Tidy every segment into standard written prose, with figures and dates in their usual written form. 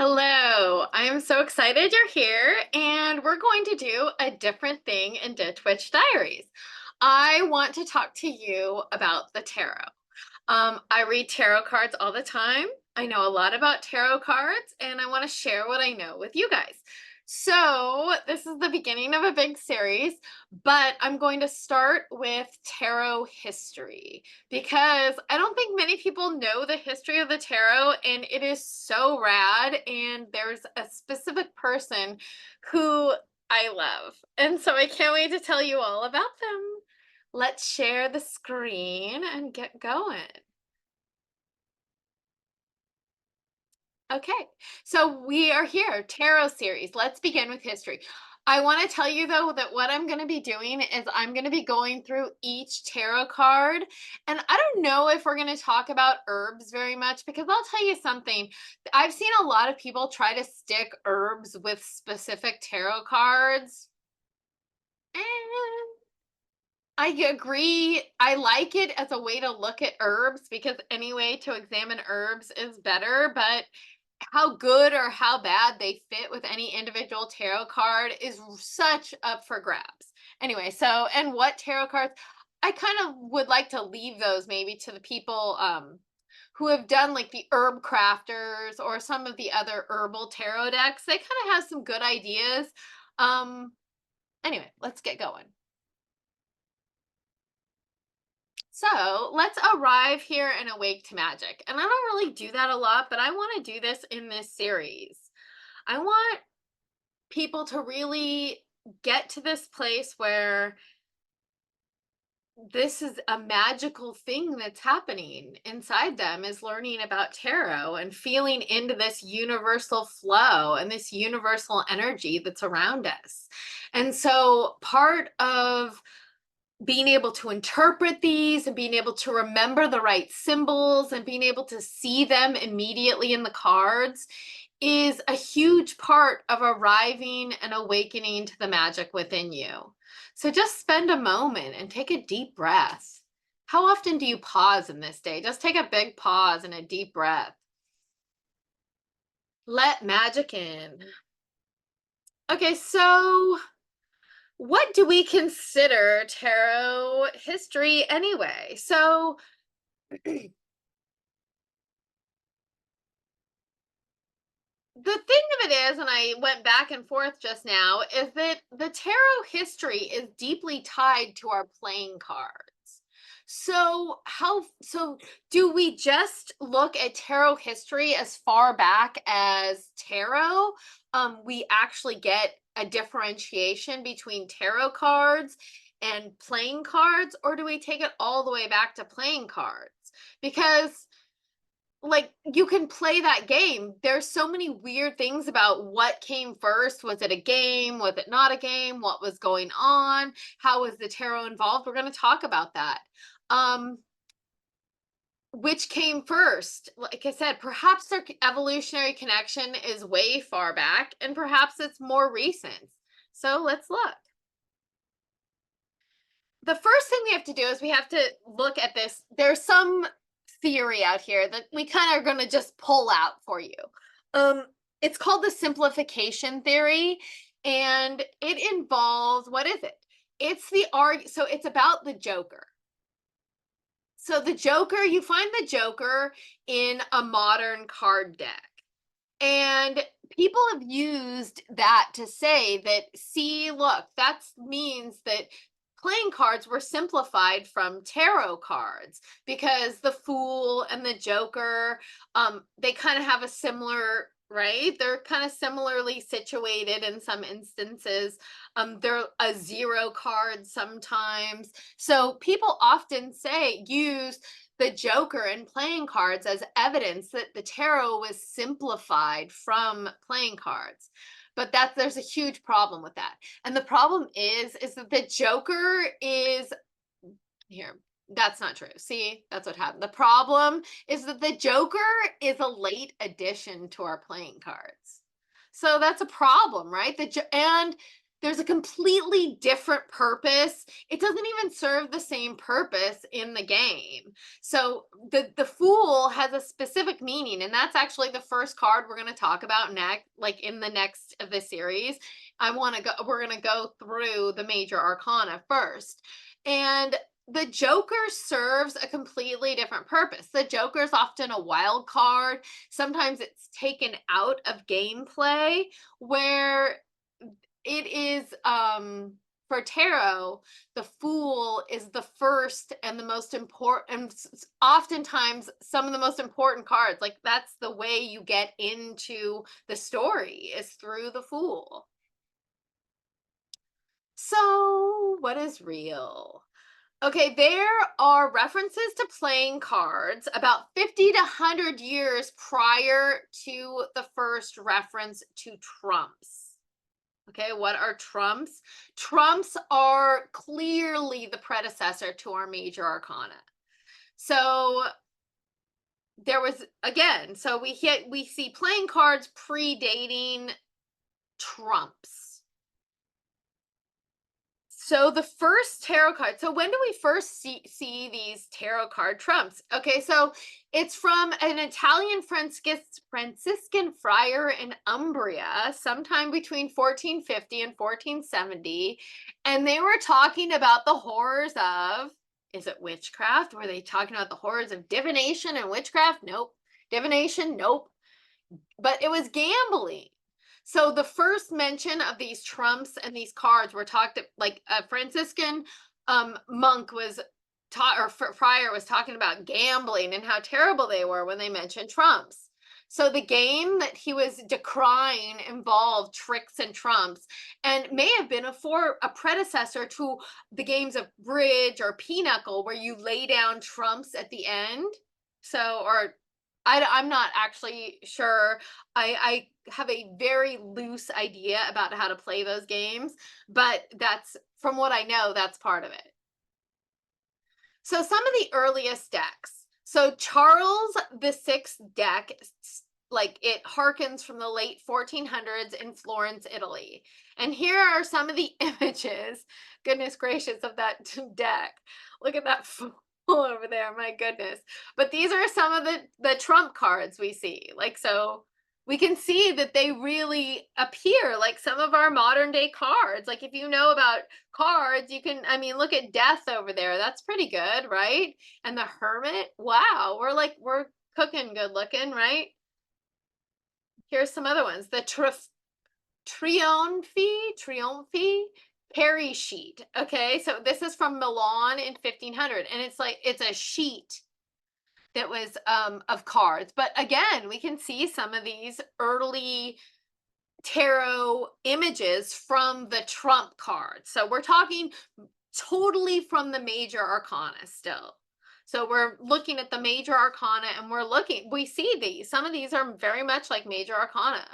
Hello, I am so excited you're here, and we're going to do a different thing in Ditch Witch Diaries. I want to talk to you about the tarot. I read tarot cards all the time. I know a lot about tarot cards, and I want to share what I know with you guys. So, this is the beginning of a big series, but I'm going to start with tarot history because I don't think many people know the history of the tarot, and it is so rad. And there's a specific person who I love, and so I can't wait to tell you all about them. Let's share the screen and get going. Okay, so we are here, tarot series. Let's begin with history. I want to tell you though that what I'm going to be doing is I'm going to be going through each tarot card. And I don't know if we're going to talk about herbs very much because I'll tell you something. I've seen a lot of people try to stick herbs with specific tarot cards. And I agree. I like it as a way to look at herbs because any way to examine herbs is better, but how good or how bad they fit with any individual tarot card is such up for grabs. Anyway, so and what tarot cards I kind of would like to leave those maybe to the people who have done like the herb crafters or some of the other herbal tarot decks. They kind of have some good ideas. Um anyway, let's get going. So let's arrive here and awake to magic. And I don't really do that a lot, but I want to do this in this series. I want people to really get to this place where this is a magical thing that's happening inside them is learning about tarot and feeling into this universal flow and this universal energy that's around us. And so part of being able to interpret these and being able to remember the right symbols and being able to see them immediately in the cards is a huge part of arriving and awakening to the magic within you. So just spend a moment and take a deep breath. How often do you pause in this day? Just take a big pause and a deep breath. Let magic in. Okay, so what do we consider tarot history anyway? So the thing of it is, and I went back and forth just now, is that the tarot history is deeply tied to our playing cards. So do we just look at tarot history as far back as tarot? We actually get a differentiation between tarot cards and playing cards, or do we take it all the way back to playing cards? Because like you can play that game. There's so many weird things about what came first. Was it a game? Was it not a game? What was going on? How was the tarot involved? We're going to talk about that. Um, which came first? Like I said, perhaps their evolutionary connection is way far back, and perhaps it's more recent. So let's look. The first thing we have to do is we have to look at this. There's some theory out here that we kind of are going to just pull out for you. It's called the simplification theory, and it involves, what is it? It's the so it's about the Joker. So the Joker, you find the Joker in a modern card deck. And people have used that to say that, see, look, that means that playing cards were simplified from tarot cards because the Fool and the Joker, they kind of have a similar, right? They're kind of similarly situated in some instances. They're a zero card sometimes. So people often use the Joker in playing cards as evidence that the tarot was simplified from playing cards. But there's a huge problem with that. And the problem is that the Joker is here. That's not true. See, that's what happened. The problem is that the Joker is a late addition to our playing cards. So that's a problem, right? And there's a completely different purpose. It doesn't even serve the same purpose in the game. So the Fool has a specific meaning, and that's actually the first card we're going to talk about next, like in the next of the series. We're going to go through the major arcana first. And the Joker serves a completely different purpose. The Joker is often a wild card. Sometimes it's taken out of gameplay, where it is for tarot, the Fool is the first and the most important, oftentimes some of the most important cards. Like, that's the way you get into the story, is through the Fool. So what is real? Okay, there are references to playing cards about 50 to 100 years prior to the first reference to trumps. Okay, what are trumps? Trumps are clearly the predecessor to our major arcana. So there was, again, so we see playing cards predating trumps. So the first tarot card. So when do we first see these tarot card trumps? Okay, so it's from an Italian Franciscan friar in Umbria, sometime between 1450 and 1470. And they were talking about the horrors of, is it witchcraft? Were they talking about the horrors of divination and witchcraft? Nope. Divination? Nope. But it was gambling. So the first mention of these trumps and these cards were talked, like a Franciscan monk was taught, or friar was talking about gambling and how terrible they were when they mentioned trumps. So the game that he was decrying involved tricks and trumps, and may have been a predecessor to the games of bridge or pinochle, where you lay down trumps at the end. So, or I'm not actually sure. I have a very loose idea about how to play those games, but that's, from what I know, that's part of it. So some of the earliest decks. So Charles VI deck, like, it harkens from the late 1400s in Florence, Italy. And here are some of the images, goodness gracious, of that deck. Look at that over there, my goodness. But these are some of the trump cards we see. Like, so we can see that they really appear like some of our modern day cards. Like, if you know about cards, you can, I mean, look at Death over there. That's pretty good, right? And the Hermit. Wow, we're cooking good looking, right? Here's some other ones. The Trionfi Perry sheet. Okay, so this is from Milan in 1500, and it's a sheet that was of cards. But again, we can see some of these early tarot images from the trump cards. So we're talking totally from the major arcana still. So we're looking at the major arcana, and we see these. Some of these are very much like major arcana.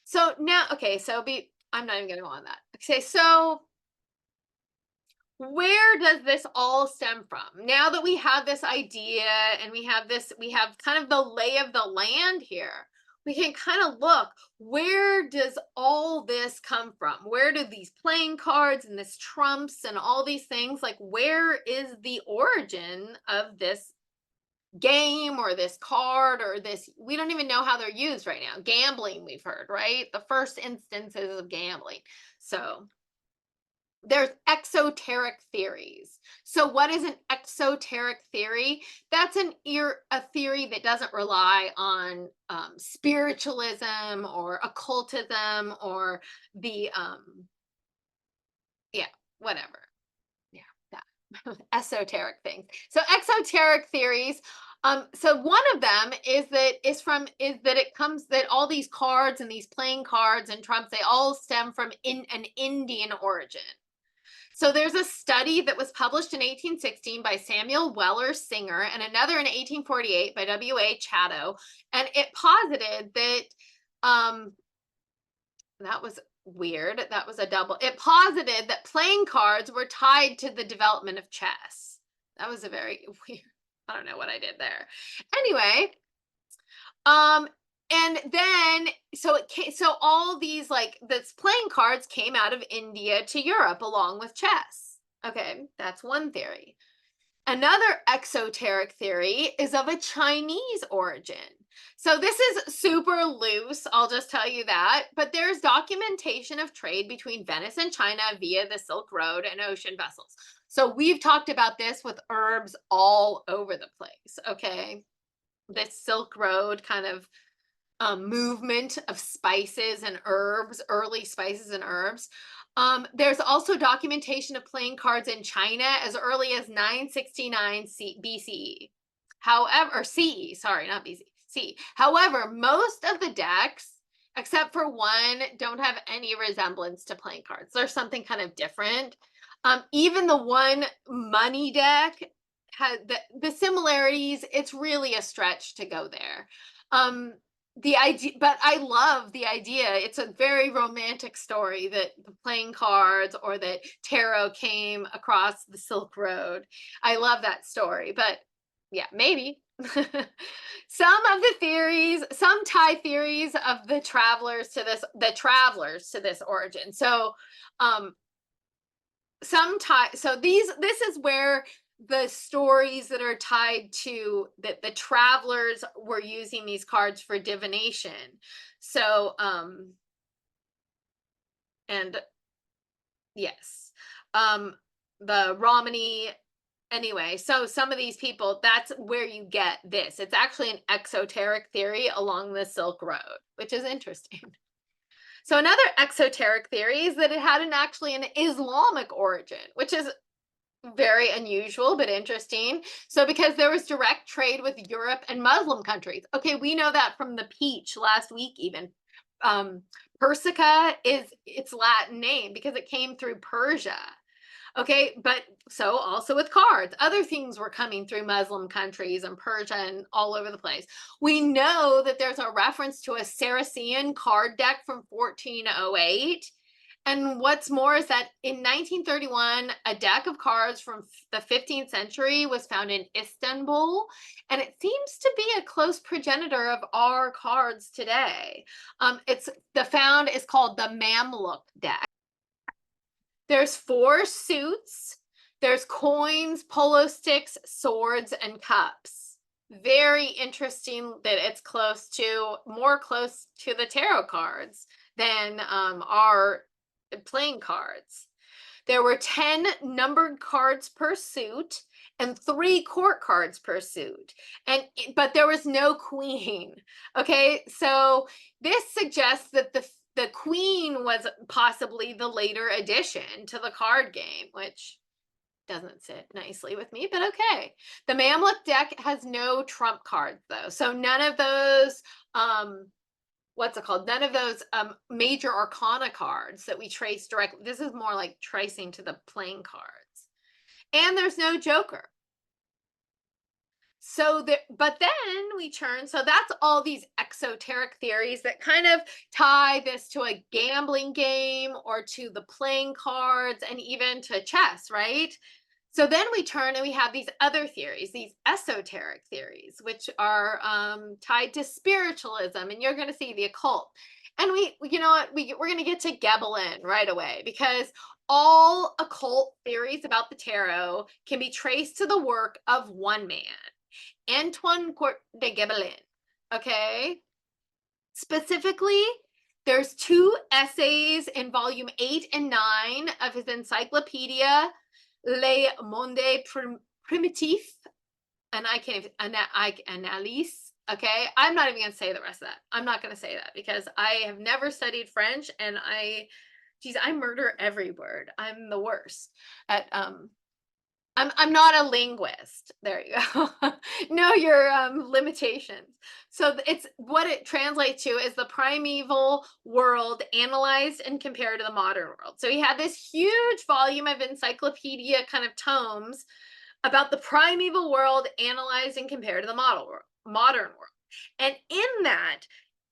So now, okay, I'm not even going to go on that. Okay, so where does this all stem from? Now that we have this idea and we have kind of the lay of the land here, we can kind of look, where does all this come from? Where do these playing cards and this trumps and all these things, like, where is the origin of this game or this card or this? We don't even know how they're used right now. Gambling, we've heard, right? The first instances of gambling. So there's exoteric theories. So what is an exoteric theory? That's a theory that doesn't rely on spiritualism or occultism or the yeah, whatever. Yeah, that esoteric things. So exoteric theories. So one of them is that all these cards and these playing cards and trumps, they all stem from an Indian origin. So there's a study that was published in 1816 by Samuel Weller Singer and another in 1848 by W.A. Chatto. And it posited that, that was weird. That was a double. It posited that playing cards were tied to the development of chess. That was a very weird, I don't know what I did there. Anyway, And then, so all these, like, this playing cards came out of India to Europe along with chess. Okay, that's one theory. Another exoteric theory is of a Chinese origin. So this is super loose, I'll just tell you that, but there's documentation of trade between Venice and China via the Silk Road and ocean vessels. So we've talked about this with herbs all over the place, okay? This Silk Road kind of movement of spices and herbs, early spices and herbs. There's also documentation of playing cards in China as early as 969 BCE. However, or CE, sorry, not BC, CE. However, most of the decks, except for one, don't have any resemblance to playing cards. There's something kind of different. Even the one money deck has the similarities. It's really a stretch to go there. The idea, but I love the idea. It's a very romantic story that the playing cards or that tarot came across the Silk Road. I love that story, but yeah, maybe. Some of the theories, some tie theories of the travelers to this origin. So this is where the stories that are tied to that the travelers were using these cards for divination. So and yes, the Romani, anyway, so some of these people, that's where you get this. It's actually an exoteric theory along the Silk Road, which is interesting. So another exoteric theory is that it had actually an Islamic origin, which is very unusual but interesting. So because there was direct trade with Europe and Muslim countries. Okay, we know that from the peach last week even. Persica is its Latin name because it came through Persia. Okay, but so also with cards, other things were coming through Muslim countries and Persia and all over the place. We know that there's a reference to a Saracen card deck from 1408. And what's more is that in 1931, a deck of cards from the 15th century was found in Istanbul, and it seems to be a close progenitor of our cards today. Found is called the Mamluk deck. There's 4 suits. There's coins, polo sticks, swords, and cups. Very interesting that it's more close to the tarot cards than our playing cards. There were 10 numbered cards per suit and 3 court cards per suit. But there was no queen. Okay, so this suggests that the queen was possibly the later addition to the card game, which doesn't sit nicely with me, but okay. The Mamluk deck has no trump cards though. So none of those none of those major arcana cards that we trace directly. This is more like tracing to the playing cards. And there's no joker. But then we turn, so that's all these exoteric theories that kind of tie this to a gambling game or to the playing cards and even to chess, right? So then we turn and we have these other theories, these esoteric theories, which are tied to spiritualism, and you're going to see the occult. And you know what, we're going to get to Gebelin right away, because all occult theories about the tarot can be traced to the work of one man, Antoine de Gebelin. Okay, specifically, there's 2 essays in volume 8 and 9 of his encyclopedia Le Monde Primitif, and I can't analyse. Okay, I'm not even going to say the rest of that. I'm not going to say that because I have never studied French, and I murder every word. I'm the worst at I'm not a linguist. There you go. Know your limitations. So it's what it translates to is the primeval world analyzed and compared to the modern world. So he had this huge volume of encyclopedia kind of tomes about the primeval world analyzed and compared to the modern world. And in that,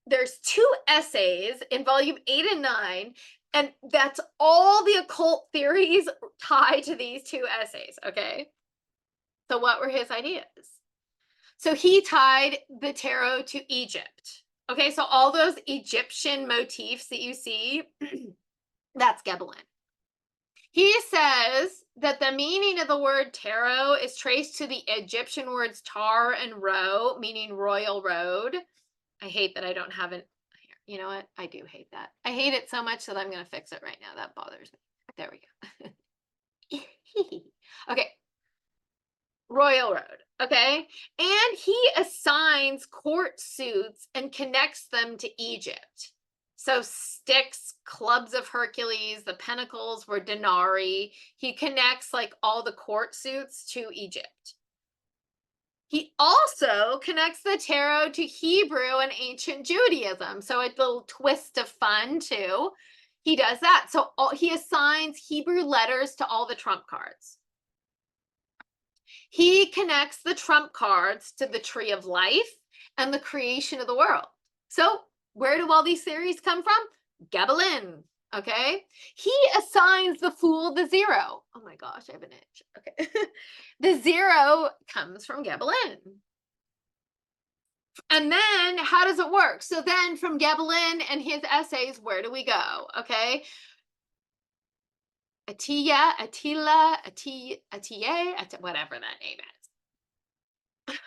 there's 2 essays in volume 8 and 9. And that's all the occult theories tied to these 2 essays, okay? So what were his ideas? So he tied the tarot to Egypt, Okay, so all those Egyptian motifs that you see, that's Gebelin. He says that the meaning of the word tarot is traced to the Egyptian words tar and ro, meaning royal road. I hate that I don't have it. You know what? I do hate that. I hate it so much that I'm going to fix it right now. That bothers me. There we go. Okay. Royal Road. Okay. And he assigns court suits and connects them to Egypt. So Styx, clubs of Hercules, the pentacles were denarii. He connects like all the court suits to Egypt. He also connects the tarot to Hebrew and ancient Judaism. So a little twist of fun too. He does that. So he assigns Hebrew letters to all the trump cards. He connects the trump cards to the tree of life and the creation of the world. So where do all these theories come from? Gebelin. Okay. He assigns the fool the zero. Oh my gosh, I have an itch. Okay. The zero comes from Gebelin. And then how does it work? So then from Gebelin and his essays, where do we go? Okay. Eteilla, Eteilla, Eteilla, whatever that name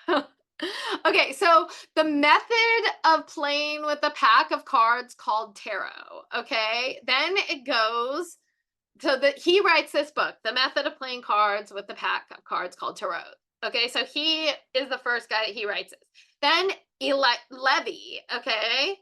is. Okay, so the method of playing with the pack of cards called tarot. Okay, then it goes so that he writes this book, The Method of Playing Cards with the Pack of Cards called Tarot. Okay, so he is the first guy that he writes this. Then Levi, okay,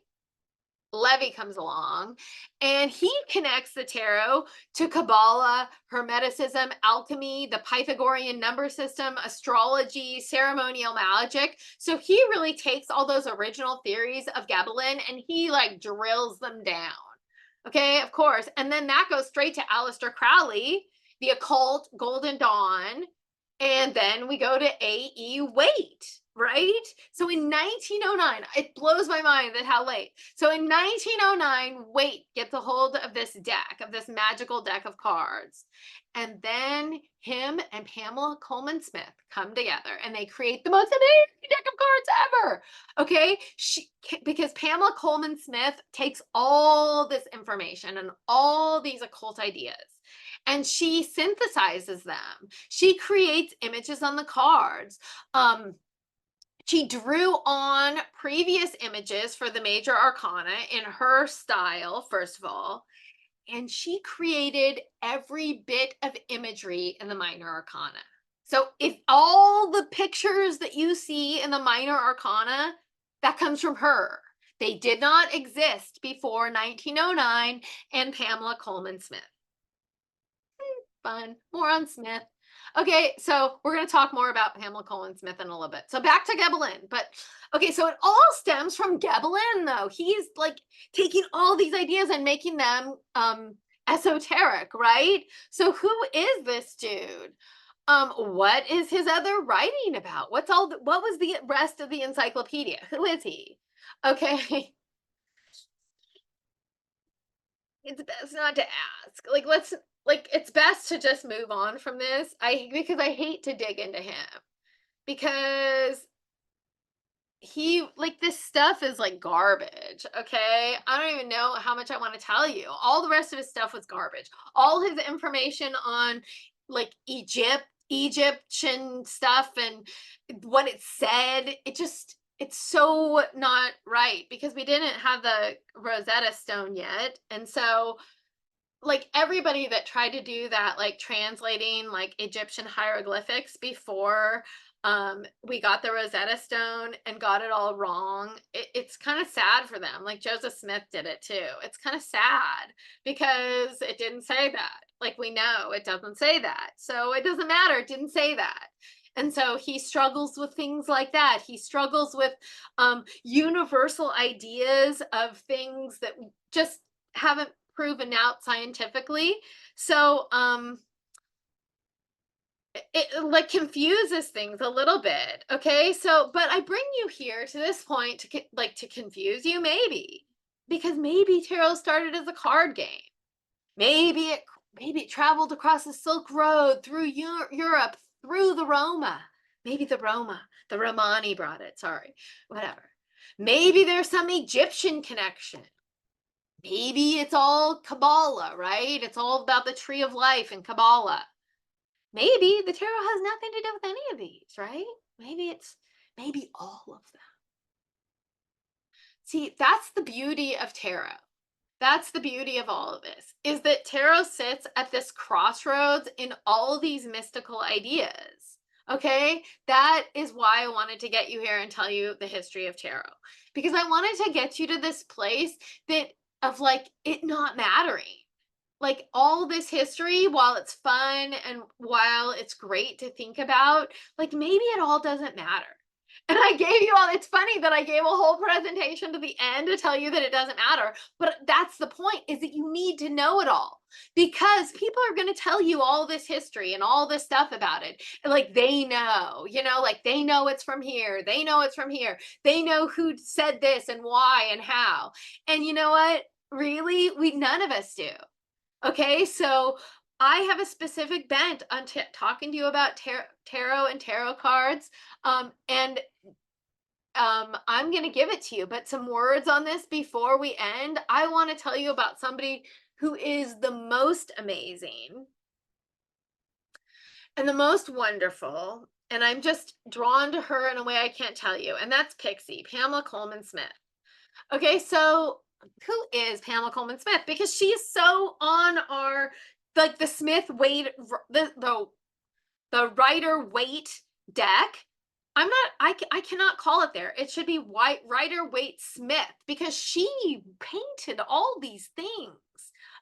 Levi comes along and he connects the tarot to Kabbalah, Hermeticism, alchemy, the Pythagorean number system, astrology, ceremonial magic. So he really takes all those original theories of Gebelin and he like drills them down. Okay, of course. And then that goes straight to Aleister Crowley, the occult, Golden Dawn. And then we go to A.E. Waite, right? So in 1909, it blows my mind that how late. So in 1909, Waite gets a hold of this deck, of this magical deck of cards. And then him and Pamela Coleman Smith come together and they create the most amazing deck of cards ever. Okay, because Pamela Coleman Smith takes all this information and all these occult ideas and she synthesizes them. She creates images on the cards. She drew on previous images for the major arcana in her style, first of all, and she created every bit of imagery in the minor arcana. So if all the pictures that you see in the minor arcana, that comes from her. They did not exist before 1909 and Pamela Coleman Smith. Fun. More on Smith. Okay, so we're going to talk more about Pamela Coleman Smith in a little bit. So back to Gebelin. But okay, so it all stems from Gebelin, though. He's like taking all these ideas and making them esoteric, right? So who is this dude? What is his other writing about? What was the rest of the encyclopedia? Who is he? Okay. It's best not to ask. It's best to just move on from this. Because I hate to dig into him. Because this stuff is like garbage, okay? I don't even know how much I want to tell you. All the rest of his stuff was garbage. All his information on like Egyptian stuff and what it said, it's so not right because we didn't have the Rosetta Stone yet. And so like everybody that tried to do that, like translating like Egyptian hieroglyphics before we got the Rosetta Stone and got it all wrong, it's kind of sad for them. Like Joseph Smith did it too. It's kind of sad because it didn't say that. Like we know it doesn't say that. So it doesn't matter. It didn't say that. And so he struggles with things like that. He struggles with universal ideas of things that just haven't proven out scientifically. So it like confuses things a little bit. Okay, so but I bring you here to this point to confuse you, maybe because maybe tarot started as a card game. Maybe it traveled across the Silk Road through Europe, through the Roma. Maybe the Romani brought it. Sorry, whatever. Maybe there's some Egyptian connection. Maybe it's all Kabbalah, right? It's all about the tree of life and Kabbalah. Maybe the tarot has nothing to do with any of these, right? Maybe all of them. See, that's the beauty of tarot. That's the beauty of all of this, is that tarot sits at this crossroads in all these mystical ideas. Okay, that is why I wanted to get you here and tell you the history of tarot, because I wanted to get you to this place that of like it not mattering. Like all this history, while it's fun and while it's great to think about, like maybe it all doesn't matter. And I gave you all, it's funny that I gave a whole presentation to the end to tell you that it doesn't matter. But that's the point, is that you need to know it all, because people are going to tell you all this history and all this stuff about it. And like they know, like they know it's from here. They know it's from here. They know who said this and why and how. And you know what? Really, none of us do. Okay, so I have a specific bent on talking to you about tarot and tarot cards. And I'm going to give it to you, but some words on this before we end. I want to tell you about somebody who is the most amazing and the most wonderful. And I'm just drawn to her in a way I can't tell you. And that's Pixie, Pamela Coleman Smith. Okay, so who is Pamela Coleman Smith? Because she's so on our, like the Smith Waite, the Rider Waite deck. I cannot call it there. It should be Rider Waite Smith, because she painted all these things.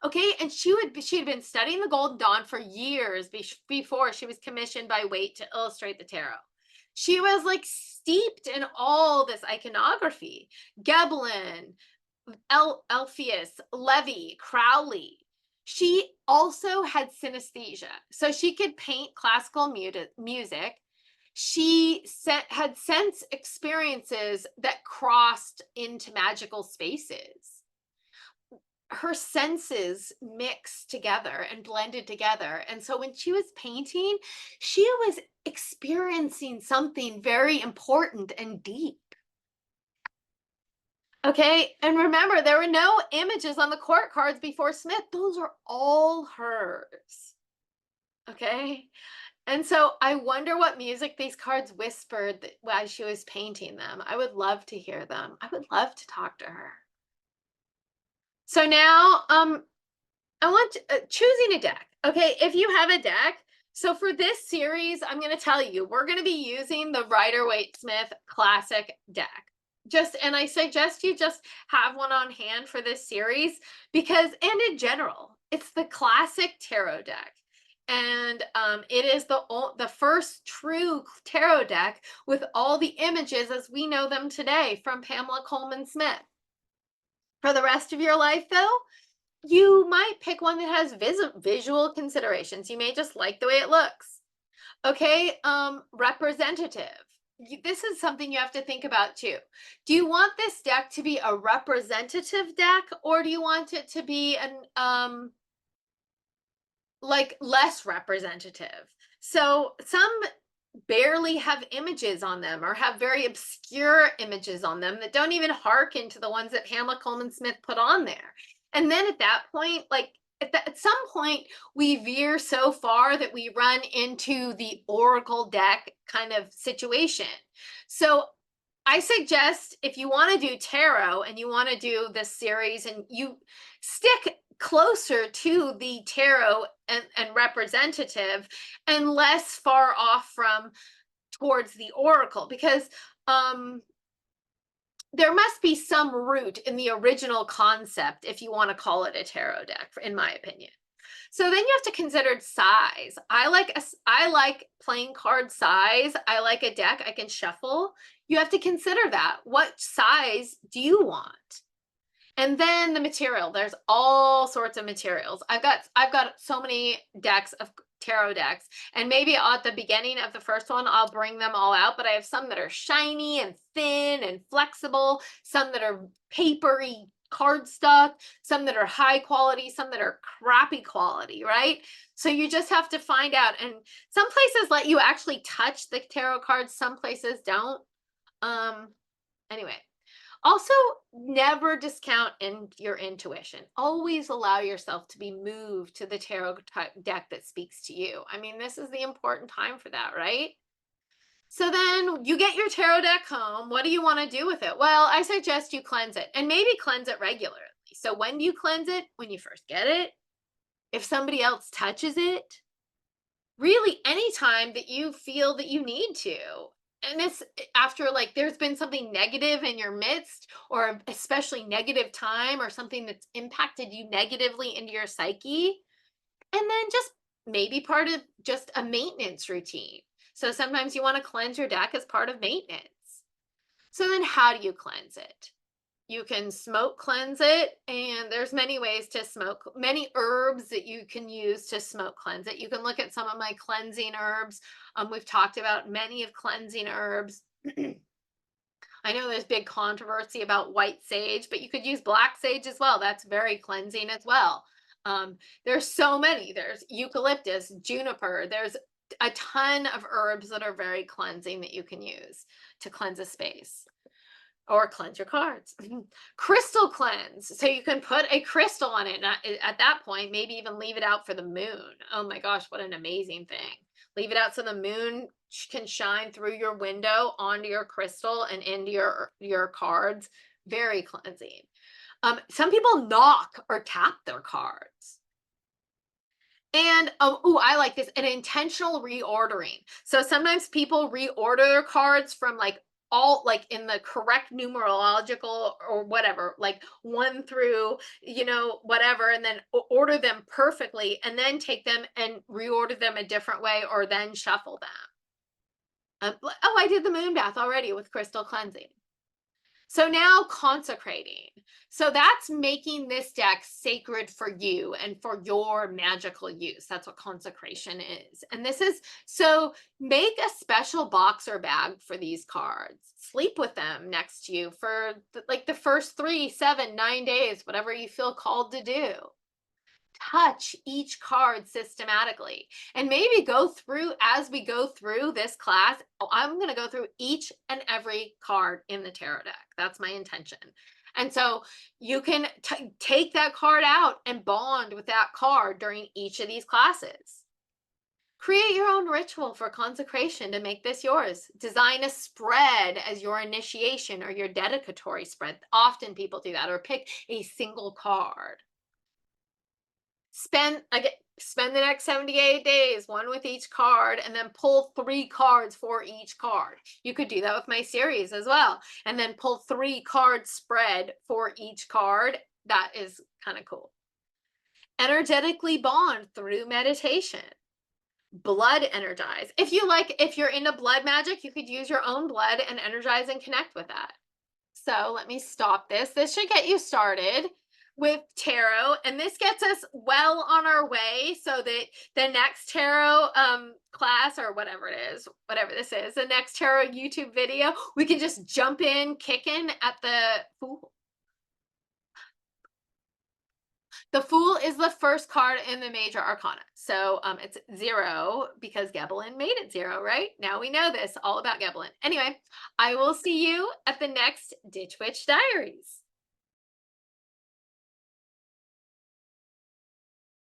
Okay, and she had been studying the Golden Dawn for years before she was commissioned by Waite to illustrate the tarot. She was like steeped in all this iconography. Gebelin, Alpheus, Levi, Crowley. She also had synesthesia, so she could paint classical music. She had sense experiences that crossed into magical spaces. Her senses mixed together and blended together. And so when she was painting, she was experiencing something very important and deep. Okay, and remember, there were no images on the court cards before Smith. Those are all hers. Okay, and so I wonder what music these cards whispered while she was painting them. I would love to hear them. I would love to talk to her. So now, I want choosing a deck. Okay, if you have a deck, so for this series, I'm going to tell you, we're going to be using the Rider Waite Smith Classic deck. And I suggest you just have one on hand for this series, because, and in general, it's the classic tarot deck. And it is the first true tarot deck with all the images as we know them today from Pamela Coleman Smith. For the rest of your life, though, you might pick one that has visual considerations. You may just like the way it looks. Okay, representative. This is something you have to think about too. Do you want this deck to be a representative deck, or do you want it to be an like less representative? So some barely have images on them, or have very obscure images on them that don't even hearken to the ones that Pamela Coleman Smith put on there. And then at that point, like at some point, we veer so far that we run into the oracle deck kind of situation. So I suggest, if you want to do tarot and you want to do this series, and you stick closer to the tarot and representative, and less far off from towards the oracle, because there must be some root in the original concept if you want to call it a tarot deck, in my opinion. So then you have to consider size. I like playing card size. I like a deck I can shuffle. You have to consider that. What size do you want? And then the material. There's all sorts of materials. I've got so many decks of tarot decks, and maybe at the beginning of the first one I'll bring them all out, but I have some that are shiny and thin and flexible, some that are papery cardstock, some that are high quality, some that are crappy quality, right? So you just have to find out. And some places let you actually touch the tarot cards, some places don't. Anyway, Also, never discount your intuition. Always allow yourself to be moved to the tarot deck that speaks to you. I mean, this is the important time for that, right? So then you get your tarot deck home. What do you want to do with it? Well, I suggest you cleanse it, and maybe cleanse it regularly. So when do you cleanse it? When you first get it. If somebody else touches it, really anytime that you feel that you need to. And it's after, like, there's been something negative in your midst, or especially negative time, or something that's impacted you negatively into your psyche. And then just maybe part of just a maintenance routine. So sometimes you want to cleanse your deck as part of maintenance. So then how do you cleanse it? You can smoke cleanse it, and there's many ways to smoke, many herbs that you can use to smoke cleanse it. You can look at some of my cleansing herbs. We've talked about many of cleansing herbs. I know there's big controversy about white sage, but you could use black sage as well. That's very cleansing as well. There's so many. There's eucalyptus, juniper. There's a ton of herbs that are very cleansing that you can use to cleanse a space or cleanse your cards. Crystal cleanse. So you can put a crystal on it. At that point, maybe even leave it out for the moon. Oh my gosh, what an amazing thing. Leave it out so the moon can shine through your window onto your crystal and into your cards. Very cleansing. Some people knock or tap their cards. And I like this, an intentional reordering. So sometimes people reorder their cards from like all, like, in the correct numerological or whatever, like 1 through, whatever, and then order them perfectly, and then take them and reorder them a different way, or then shuffle them. I did the moon bath already with crystal cleansing. So now consecrating. So that's making this deck sacred for you and for your magical use. That's what consecration is. And this is, so make a special box or bag for these cards. Sleep with them next to you for like the first 3, 7, 9 days, whatever you feel called to do. Touch each card systematically, and maybe go through, as we go through this class, I'm going to go through each and every card in the tarot deck. That's my intention. And so you can take that card out and bond with that card during each of these classes. Create your own ritual for consecration to make this yours. Design a spread as your initiation or your dedicatory spread. Often people do that, or pick a single card. Spend the next 78 days, one with each card, and then pull 3 cards for each card. You could do that with my series as well, and then pull 3 card spread for each card. That is kind of cool. Energetically bond through meditation. Blood energize. If you're into blood magic, you could use your own blood and energize and connect with that. So let me stop this. This should get you started with tarot, and this gets us well on our way, so that the next tarot class, or whatever this is, the next tarot YouTube video, we can just jump in kicking at the Fool. The Fool is the first card in the major arcana. So it's 0 because Gebelin made it 0, right? Now we know this all about Gebelin. Anyway, I will see you at the next Ditch Witch Diaries.